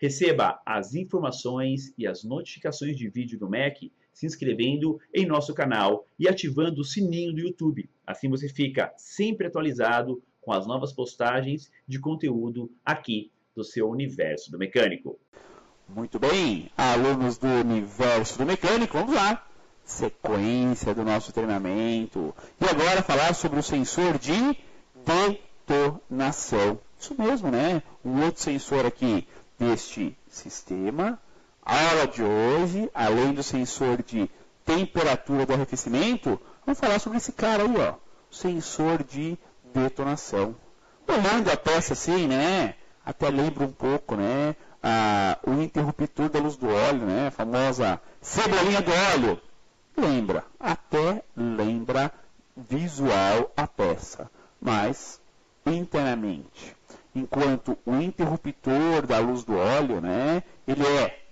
Receba as informações e as notificações de vídeo do MEC se inscrevendo em nosso canal e ativando o sininho do YouTube. Assim você fica sempre atualizado com as novas postagens de conteúdo aqui do seu Universo do Mecânico. Muito bem, alunos do Universo do Mecânico, vamos lá. Sequência do nosso treinamento. E agora falar sobre o sensor de detonação. Isso mesmo, né? Um outro sensor aqui deste sistema. A aula de hoje, além do sensor de temperatura do arrefecimento, vamos falar sobre esse cara aí, ó. Sensor de detonação. Olhando a peça assim, né? Até lembra um pouco, né? O interruptor da luz do óleo, né? A famosa cebolinha do óleo. Até lembra visual a peça, mas internamente. Enquanto o interruptor da luz do óleo, né? Ele é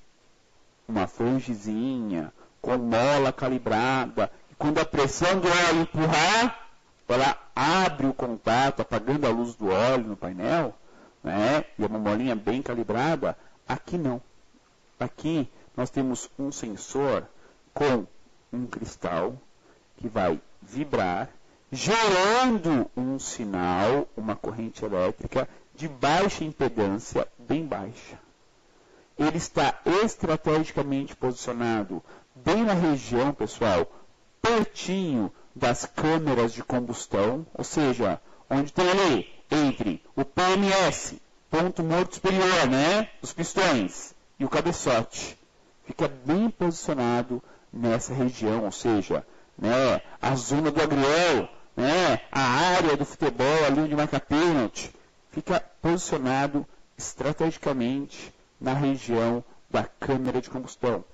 uma frangezinha com mola calibrada. E quando a pressão do óleo empurrar, ela abre o contato, apagando a luz do óleo no painel, né? E é uma molinha bem calibrada. Aqui não. Aqui nós temos um sensor com um cristal que vai vibrar, gerando um sinal, uma corrente elétrica de baixa impedância, bem baixa. Ele está estrategicamente posicionado bem na região, pessoal, pertinho das câmeras de combustão, ou seja, onde tem ali entre o PMS, ponto morto superior, né, dos pistões, e o cabeçote. Fica bem posicionado nessa região, ou seja, né, a zona do agrião, né, a área do futebol ali onde marca pênalti, fica posicionado estrategicamente na região da câmara de combustão.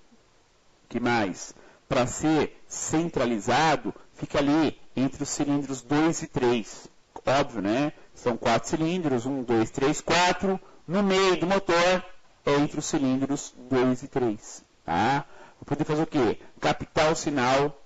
Que mais? Para ser centralizado, fica ali entre os cilindros 2 e 3. Óbvio, né? São 4 cilindros, 1, 2, 3, 4. No meio do motor, é entre os cilindros 2 e 3. Tá? Vou poder fazer o quê? Captar o sinal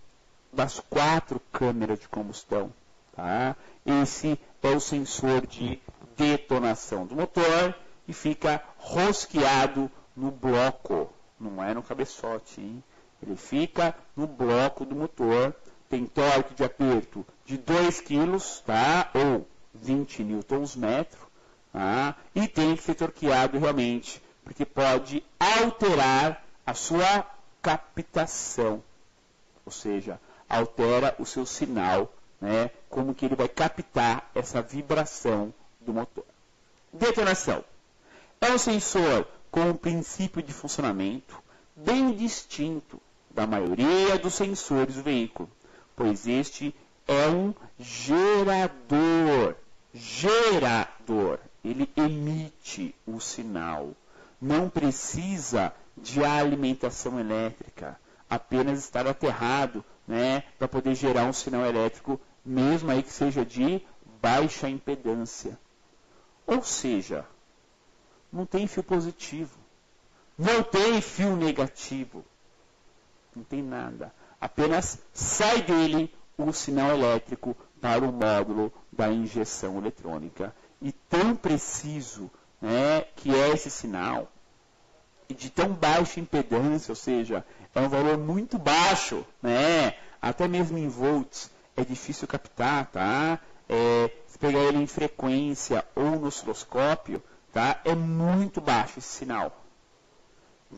das 4 câmeras de combustão. Tá? Esse é o sensor de detonação do motor e fica rosqueado no bloco. Não é no cabeçote, hein? Ele fica no bloco do motor. Tem torque de aperto de 2 kg, tá? Ou 20 Nm, tá? E tem que ser torqueado realmente, porque pode alterar a sua captação. Ou seja, altera o seu sinal, né? Como que ele vai captar essa vibração do motor. Detonação. É um sensor com um princípio de funcionamento bem distinto da maioria dos sensores do veículo, pois este é um gerador. Ele emite o sinal. Não precisa de alimentação elétrica, apenas estar aterrado, né, para poder gerar um sinal elétrico, mesmo aí que seja de baixa impedância. Ou seja, não tem fio positivo, não tem fio negativo, não tem nada. Apenas sai dele o sinal elétrico para o módulo da injeção eletrônica. E tão preciso, né, que é esse sinal, e de tão baixa impedância, ou seja, é um valor muito baixo, né, até mesmo em volts, é difícil captar, tá? Se pegar ele em frequência ou no osciloscópio, tá? É muito baixo esse sinal.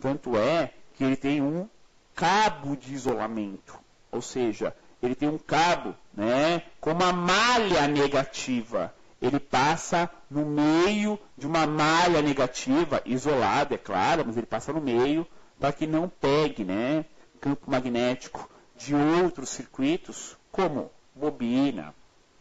Tanto é que ele tem um cabo de isolamento, ou seja, ele tem um cabo, né, com uma malha negativa. Ele passa no meio de uma malha negativa, isolada, é claro, mas ele passa no meio para que não pegue, né, campo magnético de outros circuitos, como bobina,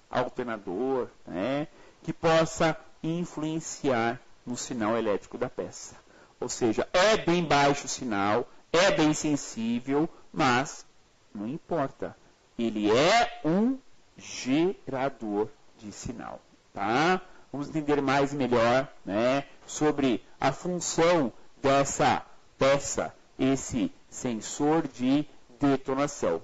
alternador, né, que possa influenciar no sinal elétrico da peça. Ou seja, é bem baixo o sinal, é bem sensível, mas não importa. Ele é um gerador de sinal. Tá? Vamos entender mais e melhor, né, sobre a função dessa peça, esse sensor de detonação.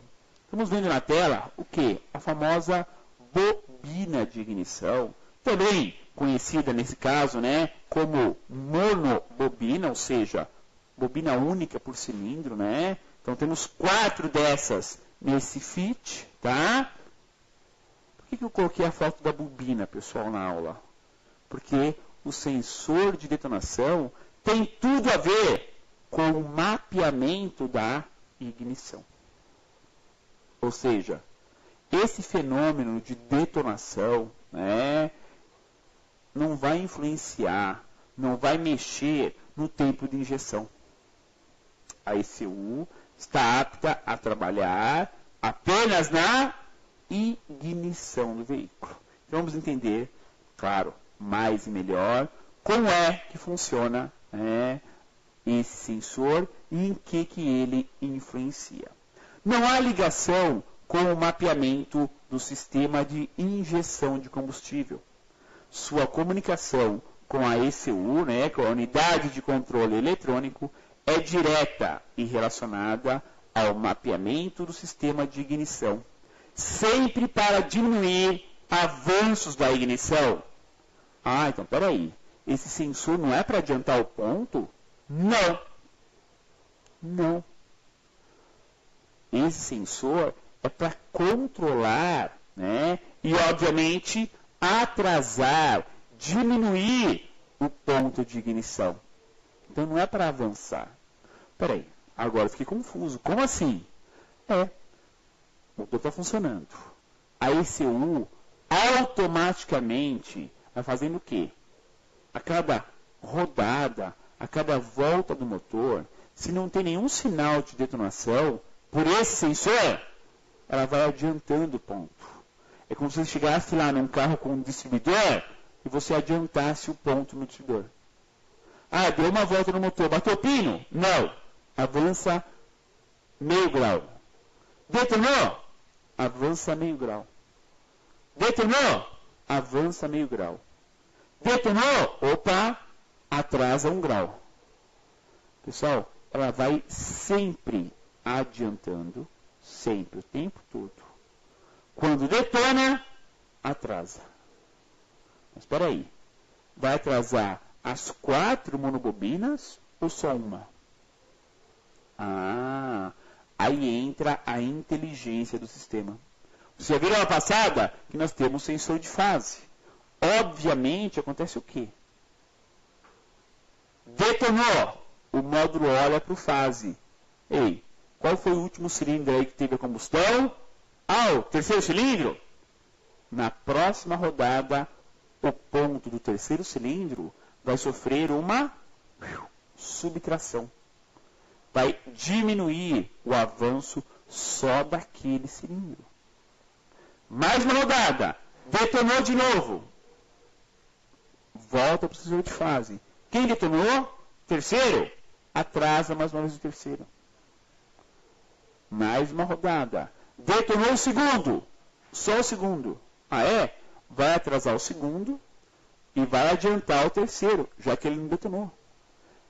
Estamos vendo na tela o que? A famosa bobina de ignição, também conhecida nesse caso, né, como monobobina, ou seja, bobina única por cilindro, né? Então temos 4 dessas nesse FIT, tá? Por que eu coloquei a foto da bobina, pessoal, na aula? Porque o sensor de detonação tem tudo a ver com o mapeamento da ignição. Ou seja, esse fenômeno de detonação, né, não vai influenciar, não vai mexer no tempo de injeção. A ECU está apta a trabalhar apenas na ignição do veículo. Então vamos entender, claro, mais e melhor, como é que funciona esse sensor e em que ele influencia. Não há ligação com o mapeamento do sistema de injeção de combustível. Sua comunicação com a ECU, com a unidade de controle eletrônico, é direta e relacionada ao mapeamento do sistema de ignição, sempre para diminuir avanços da ignição. Ah, então peraí, esse sensor não é para adiantar o ponto? Não. Não. Esse sensor é para controlar, e obviamente atrasar, diminuir o ponto de ignição. Então não é para avançar. Peraí, agora eu fiquei confuso. Como assim? O motor está funcionando. A ECU automaticamente vai fazendo o quê? A cada rodada, a cada volta do motor, se não tem nenhum sinal de detonação, por esse sensor, ela vai adiantando o ponto. É como se você chegasse lá num carro com um distribuidor e você adiantasse o ponto no distribuidor. Ah, deu uma volta no motor, bateu o pino? Não. Avança meio grau. Detonou? Avança meio grau. Detonou? Avança meio grau. Detonou? Opa, atrasa 1 grau. Pessoal, ela vai sempre adiantando, sempre, o tempo todo. Quando detona, atrasa. Mas espera aí, vai atrasar as 4 monobobinas ou só uma? Ah, aí entra a inteligência do sistema. Você já viu na passada que nós temos sensor de fase. Obviamente, acontece o quê? Detonou, o módulo olha para o fase. Ei, qual foi o último cilindro aí que teve a combustão? Ah, o terceiro cilindro? Na próxima rodada, o ponto do terceiro cilindro vai sofrer uma subtração. Vai diminuir o avanço só daquele cilindro. Mais uma rodada. Detonou de novo. Volta para o sensor de fase. Quem detonou? Terceiro. Atrasa mais uma vez o terceiro. Mais uma rodada. Detonou o segundo. Só o segundo. Ah, é? Vai atrasar o segundo e vai adiantar o terceiro, já que ele não detonou.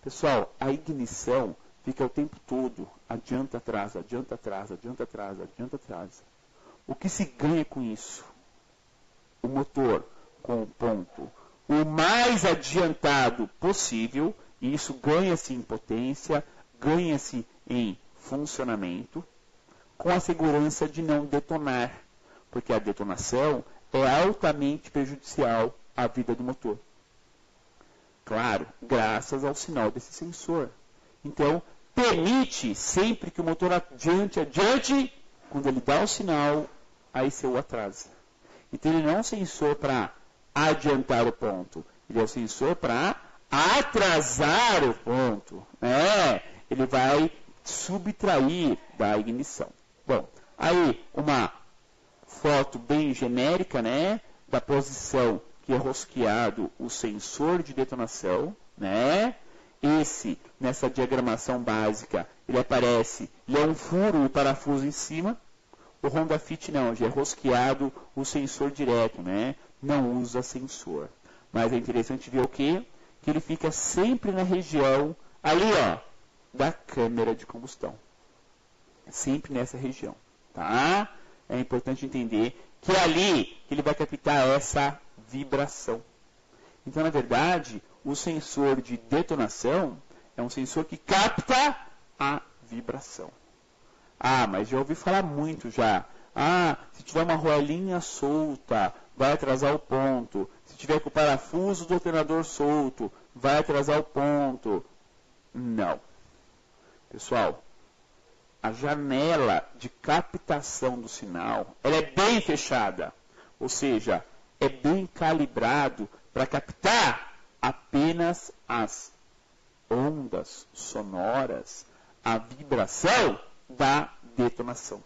Pessoal, a ignição fica o tempo todo. Adianta, atrasa, adianta, atrasa, adianta, atrasa, adianta, atrasa. O que se ganha com isso? O motor com o ponto o mais adiantado possível, e isso ganha-se em potência, ganha-se em funcionamento, com a segurança de não detonar, porque a detonação é altamente prejudicial à vida do motor. Claro, graças ao sinal desse sensor. Então, permite sempre que o motor adiante, quando ele dá o sinal, a ECU atrasa. Então, ele não é um sensor para adiantar o ponto, ele é um sensor para atrasar o ponto. Ele vai subtrair da ignição. Bom, aí uma foto bem genérica, da posição que é rosqueado o sensor de detonação, Esse, nessa diagramação básica, ele aparece, ele é um furo e o parafuso em cima. O Honda Fit não, já é rosqueado o sensor direto, Não usa sensor. Mas é interessante ver o quê? Que ele fica sempre na região, ali, da câmara de combustão. Sempre nessa região, tá? É importante entender que é ali que ele vai captar essa vibração. Então, na verdade, o sensor de detonação é um sensor que capta a vibração. Ah, mas já ouvi falar muito já. Ah, se tiver uma roelinha solta, vai atrasar o ponto. Se tiver com o parafuso do alternador solto, vai atrasar o ponto. Não. Pessoal, a janela de captação do sinal, ela é bem fechada. Ou seja, é bem calibrado para captar apenas as ondas sonoras, a vibração da detonação.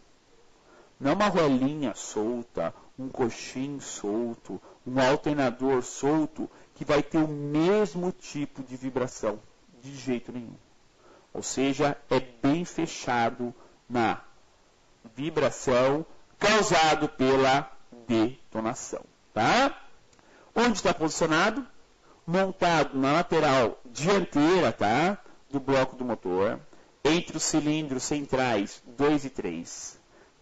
Não uma roelinha solta, um coxim solto, um alternador solto que vai ter o mesmo tipo de vibração, de jeito nenhum. Ou seja, é bem fechado na vibração causado pela detonação. Tá? Onde está posicionado? Montado na lateral dianteira, tá? Do bloco do motor, entre os cilindros centrais 2 e 3.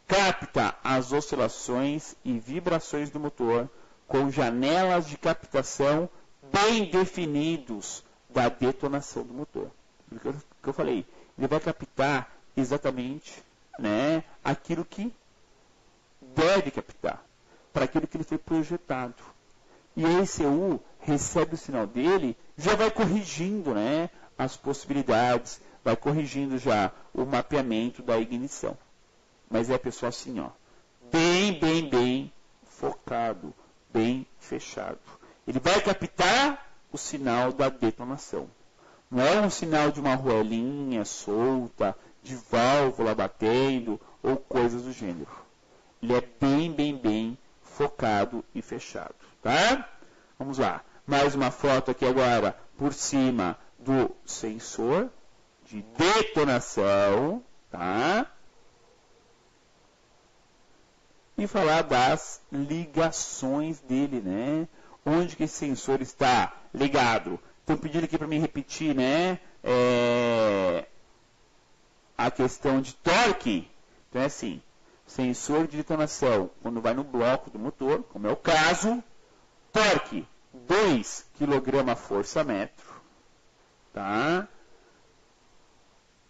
Capta as oscilações e vibrações do motor com janelas de captação bem definidos da detonação do motor. O que eu falei, ele vai captar exatamente, né, aquilo que deve captar, para aquilo que ele foi projetado. E a ECU recebe o sinal dele, já vai corrigindo, né, as possibilidades, vai corrigindo já o mapeamento da ignição. Mas é, pessoal, assim, ó, bem focado, bem fechado. Ele vai captar o sinal da detonação. Não é um sinal de uma roelinha solta, de válvula batendo ou coisas do gênero. Ele é bem focado e fechado, tá? Vamos lá. Mais uma foto aqui agora por cima do sensor de detonação, tá? E falar das ligações dele, né? Onde que esse sensor está ligado? Estão pedindo aqui para mim repetir, né? A questão de torque. Então é assim, sensor de detonação, quando vai no bloco do motor, como é o caso, torque 2 kg força-metro, tá?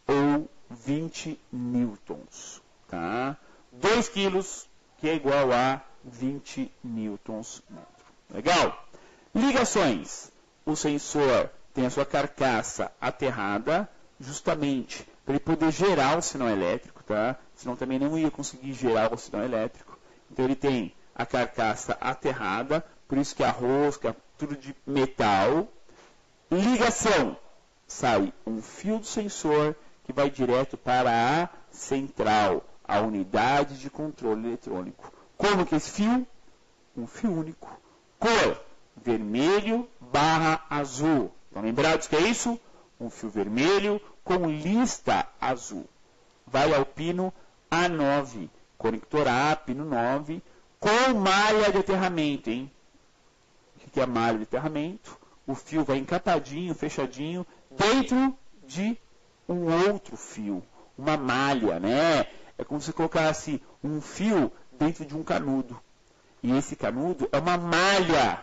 Ou 20 newtons, tá? 2 quilos, que é igual a 20 newtons metro. Legal? Ligações. O sensor tem a sua carcaça aterrada, justamente para ele poder gerar o sinal elétrico, tá? Senão também não ia conseguir gerar o sinal elétrico. Então ele tem a carcaça aterrada, por isso que a rosca, tudo de metal. Ligação. Sai um fio do sensor que vai direto para a central, a unidade de controle eletrônico. Como que é esse fio? Um fio único. Cor: vermelho / azul. Estão lembrados que é isso? Um fio vermelho com lista azul. Vai ao pino A9. Conector A, pino 9, com malha de aterramento, hein? O que é a malha de aterramento? O fio vai encapadinho, fechadinho, dentro de um outro fio. Uma malha, né? É como se colocasse um fio dentro de um canudo. E esse canudo é uma malha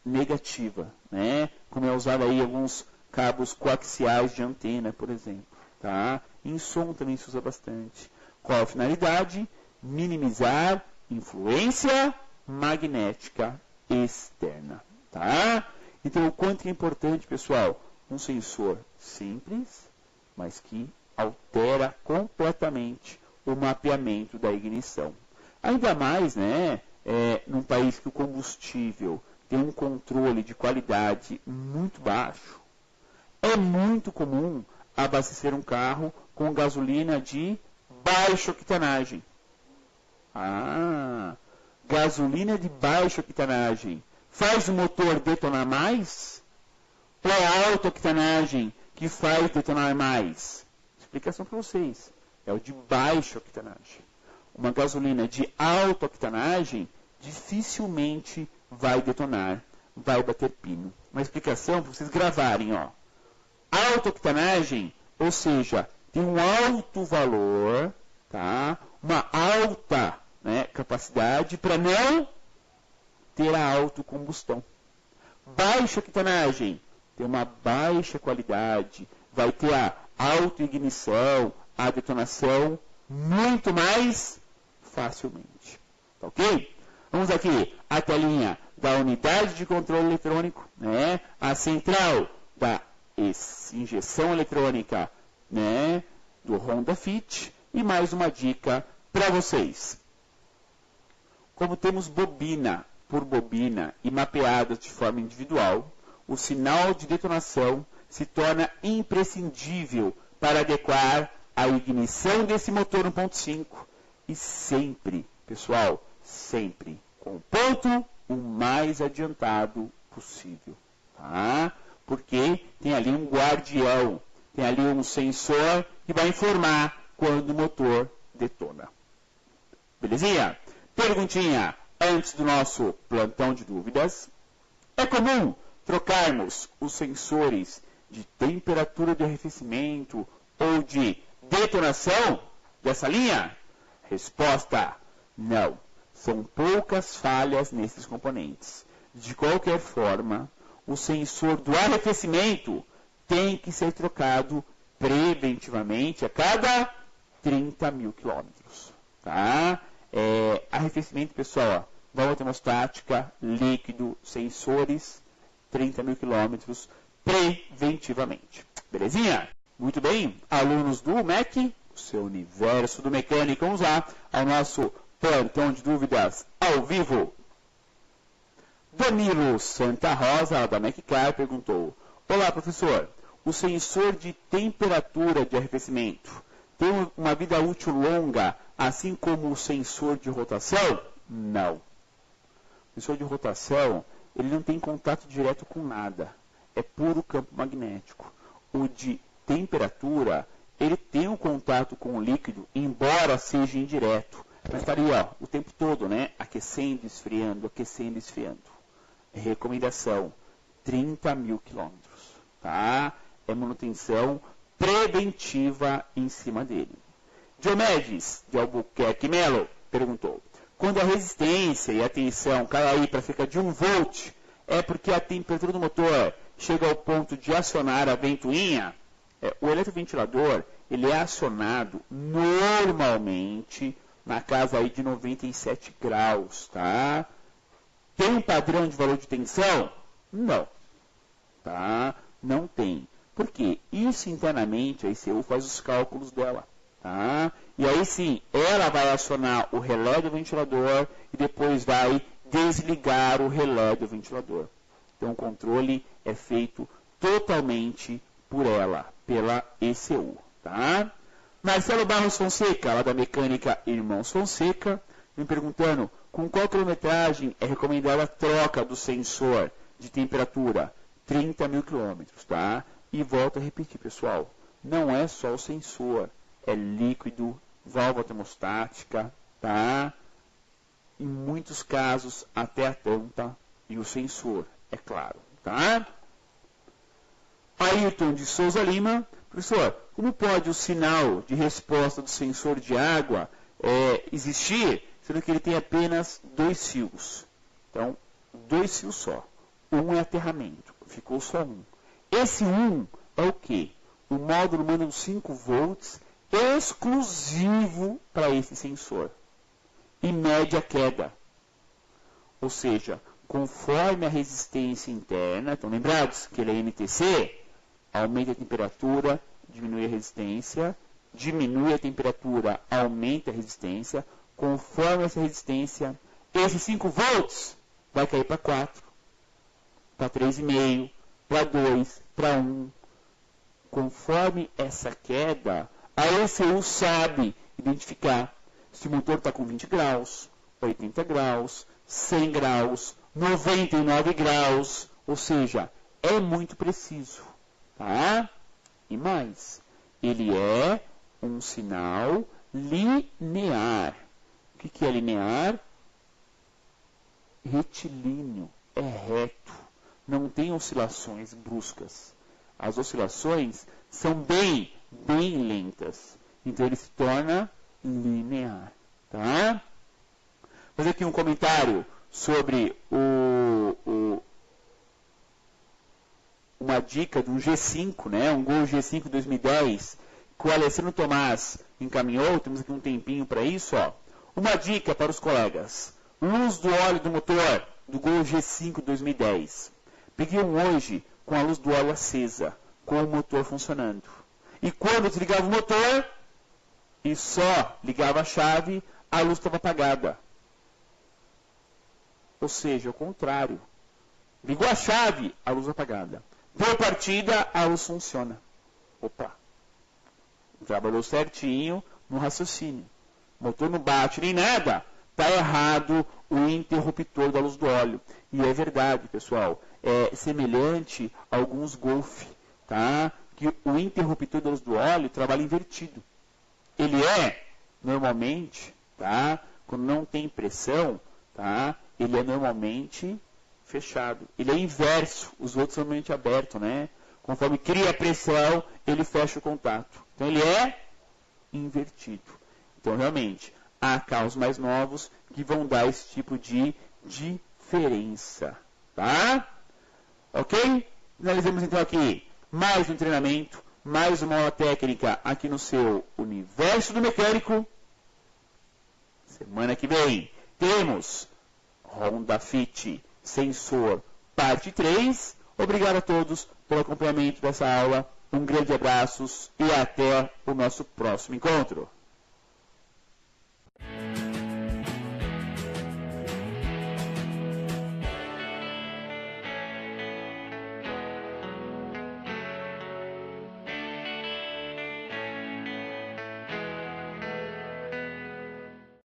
negativa, né? Como é usado aí alguns cabos coaxiais de antena, por exemplo. Tá? Em som também se usa bastante. Qual a finalidade? Minimizar influência magnética externa. Tá? Então, o quanto é importante, pessoal, um sensor simples, mas que altera completamente o mapeamento da ignição. Ainda mais, né, num país que o combustível tem um controle de qualidade muito baixo, é muito comum abastecer um carro com gasolina de baixa octanagem. Gasolina de baixa octanagem faz o motor detonar mais? Ou é a alta octanagem que faz detonar mais? Explicação para vocês. É o de baixa octanagem. Uma gasolina de alta octanagem dificilmente vai detonar, vai bater pino. Uma explicação para vocês gravarem, ó. Alta octanagem, ou seja, tem um alto valor, tá? Uma alta, né, capacidade para não ter a autocombustão. baixa octanagem, tem uma baixa qualidade, vai ter a autoignição, a detonação muito mais facilmente. Tá ok? Vamos aqui, a telinha da unidade de controle eletrônico, né? A central da injeção eletrônica, né? Do Honda Fit, e mais uma dica para vocês. Como temos bobina por bobina e mapeadas de forma individual, o sinal de detonação se torna imprescindível para adequar a ignição desse motor 1.5 e sempre, pessoal, sempre com o ponto o mais adiantado possível, tá? Porque tem ali um guardião, tem ali um sensor que vai informar quando o motor detona. Belezinha? Perguntinha antes do nosso plantão de dúvidas. É comum trocarmos os sensores de temperatura de arrefecimento ou de detonação dessa linha? Resposta: não. São poucas falhas nesses componentes. De qualquer forma, o sensor do arrefecimento tem que ser trocado preventivamente a cada 30 mil quilômetros. Tá? Arrefecimento, pessoal, válvula termostática, líquido, sensores, 30 mil quilômetros preventivamente. Belezinha? Muito bem, alunos do MEC, o seu universo do mecânico, vamos lá ao nosso plantão de dúvidas ao vivo. Danilo Santa Rosa, da MECCAR, perguntou: olá, professor, o sensor de temperatura de arrefecimento tem uma vida útil longa, assim como o sensor de rotação? Não. O sensor de rotação, ele não tem contato direto com nada. É puro campo magnético. O de temperatura, ele tem um contato com o líquido, embora seja indireto. Mas está ali, ó, o tempo todo, né? Aquecendo, esfriando, aquecendo, esfriando. Recomendação: 30 mil quilômetros. Tá? É manutenção preventiva em cima dele. Diomedes, de Albuquerque Melo, perguntou: quando a resistência e a tensão caem para cerca de 1 volt, é porque a temperatura do motor chega ao ponto de acionar a ventoinha? O eletroventilador, ele é acionado normalmente na casa aí de 97 graus, tá? Tem um padrão de valor de tensão? Não. Tá? Não tem. Por quê? Isso internamente a ECU faz os cálculos dela. Tá? E aí sim, ela vai acionar o relé do ventilador e depois vai desligar o relé do ventilador. Então o controle é feito totalmente por ela, pela ECU. Tá? Marcelo Barros Fonseca, lá da Mecânica Irmãos Fonseca, me perguntando com qual quilometragem é recomendada a troca do sensor de temperatura? 30 mil quilômetros, tá? E volto a repetir, pessoal, não é só o sensor, é líquido, válvula termostática, tá? Em muitos casos, até a tampa e o sensor, é claro, tá? Ayrton de Souza Lima: professor, como pode o sinal de resposta do sensor de água existir, sendo que ele tem apenas 2 fios? Então, 2 fios só. Um é aterramento, ficou só um. Esse um é o quê? O módulo manda um 5 volts exclusivo para esse sensor e mede a queda. Ou seja, conforme a resistência interna, estão lembrados que ele é NTC? Aumenta a temperatura, diminui a resistência, diminui a temperatura, aumenta a resistência. Conforme essa resistência, esses 5 volts vai cair para 4, para 3,5, para 2, para 1. Conforme essa queda, a ECU sabe identificar se o motor está com 20 graus, 80 graus, 100 graus, 99 graus, ou seja, é muito preciso. Tá? E mais, ele é um sinal linear. O que é linear? Retilíneo, é reto, não tem oscilações bruscas. As oscilações são bem lentas, então ele se torna linear. Tá? Vou fazer aqui um comentário sobre o uma dica de um G5, né? Um Gol G5 2010, que o Alessandro Tomás encaminhou, temos aqui um tempinho para isso, ó. Uma dica para os colegas. Luz do óleo do motor do Gol G5 2010. Peguei um hoje com a luz do óleo acesa, com o motor funcionando. E quando eu desligava o motor e só ligava a chave, a luz estava apagada. Ou seja, o contrário. Ligou a chave, a luz apagada. Deu partida, a luz funciona. Opa! Trabalhou certinho no raciocínio. O motor não bate nem nada. Está errado o interruptor da luz do óleo. E é verdade, pessoal. É semelhante a alguns Golf, tá? Que o interruptor da luz do óleo trabalha invertido. Ele é, normalmente, tá? Quando não tem pressão, tá? Ele é normalmente fechado. Ele é inverso. Os outros são normalmente abertos, né? Conforme cria pressão, ele fecha o contato. Então, ele é invertido. Então, realmente, há carros mais novos que vão dar esse tipo de diferença. Tá? Ok? Finalizamos, então, aqui mais um treinamento, mais uma aula técnica aqui no seu Universo do Mecânico. Semana que vem, temos Honda Fit Sensor, parte 3. Obrigado a todos pelo acompanhamento dessa aula. Um grande abraço e até o nosso próximo encontro.